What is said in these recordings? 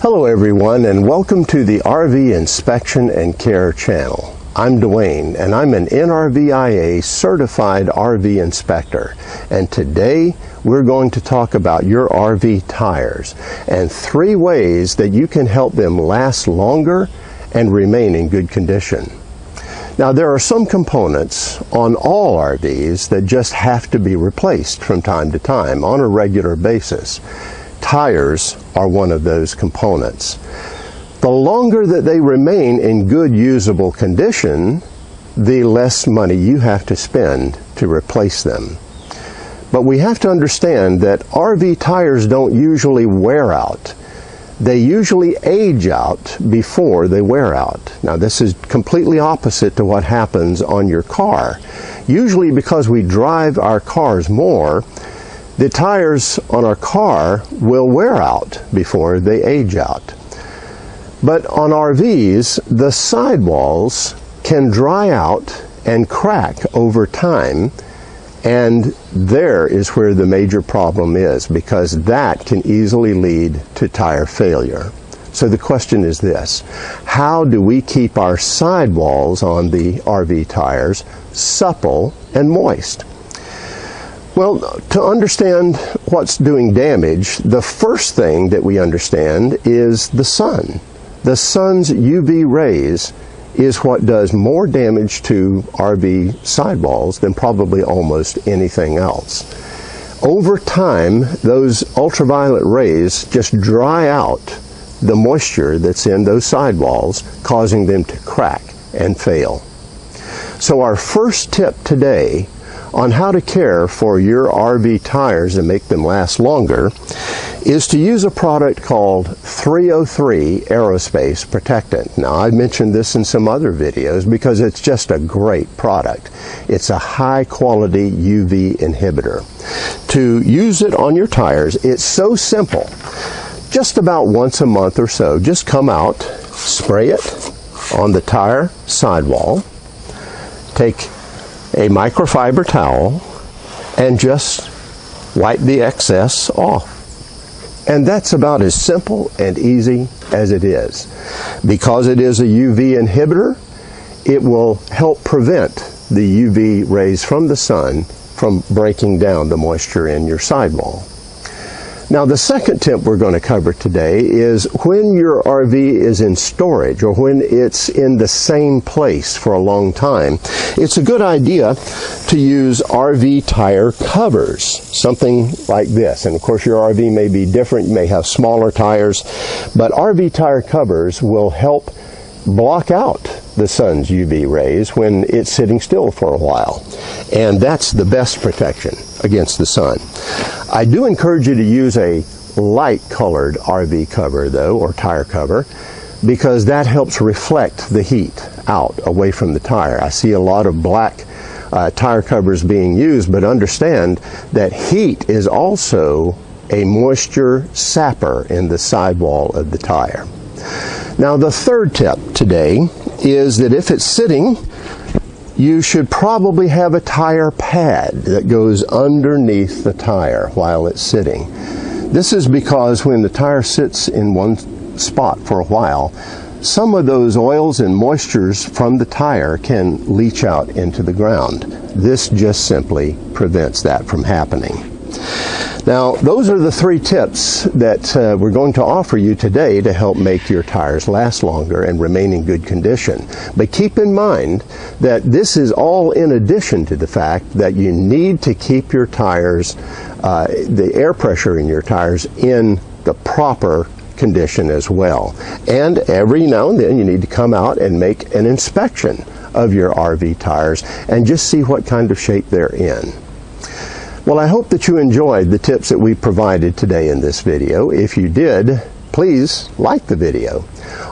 Hello everyone, and welcome to the RV Inspection and Care channel. I'm Dwayne, and I'm an NRVIA certified RV inspector. And today we're going to talk about your RV tires and 3 ways that you can help them last longer and remain in good condition. Now, there are some components on all RVs that just have to be replaced from time to time on a regular basis. Tires are one of those components. The longer that they remain in good usable condition, the less money you have to spend to replace them. But we have to understand that RV tires don't usually wear out. They usually age out before they wear out. Now, this is completely opposite to what happens on your car. Usually, because we drive our cars more, the tires on our car will wear out before they age out. But on RVs, the sidewalls can dry out and crack over time, and there is where the major problem is, because that can easily lead to tire failure. So the question is this: how do we keep our sidewalls on the RV tires supple and moist? Well, to understand what's doing damage, the first thing that we understand is the sun. The sun's UV rays is what does more damage to RV sidewalls than probably almost anything else. Over time, those ultraviolet rays just dry out the moisture that's in those sidewalls, causing them to crack and fail. So our first tip today on how to care for your RV tires and make them last longer is to use a product called 303 Aerospace Protectant. Now, I've mentioned this in some other videos because it's just a great product. It's a high quality UV inhibitor. To use it on your tires, it's so simple. Just about once a month or so, just come out, spray it on the tire sidewall, take a microfiber towel, and just wipe the excess off. And that's about as simple and easy as it is. Because it is a UV inhibitor, it will help prevent the UV rays from the sun from breaking down the moisture in your sidewall. Now, the second tip we're going to cover today is when your RV is in storage or when it's in the same place for a long time, it's a good idea to use RV tire covers, something like this. And of course, your RV may be different. You may have smaller tires, but RV tire covers will help block out the sun's UV rays when it's sitting still for a while. And that's the best protection against the sun. I do encourage you to use a light colored RV cover though, or tire cover, because that helps reflect the heat out away from the tire. I see a lot of black tire covers being used, but understand that heat is also a moisture sapper in the sidewall of the tire. Now, the third tip today is that if it's sitting, you should probably have a tire pad that goes underneath the tire while it's sitting. This is because when the tire sits in one spot for a while, some of those oils and moistures from the tire can leach out into the ground. This just simply prevents that from happening. Now, those are the 3 tips that we're going to offer you today to help make your tires last longer and remain in good condition. But keep in mind that this is all in addition to the fact that you need to keep your tires, the air pressure in your tires, in the proper condition as well. And every now and then you need to come out and make an inspection of your RV tires and just see what kind of shape they're in. Well, I hope that you enjoyed the tips that we provided today in this video. If you did, please like the video.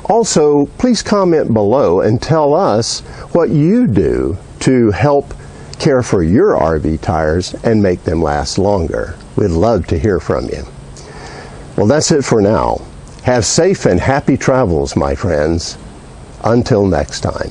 Also, please comment below and tell us what you do to help care for your RV tires and make them last longer. We'd love to hear from you. Well, that's it for now. Have safe and happy travels, my friends. Until next time.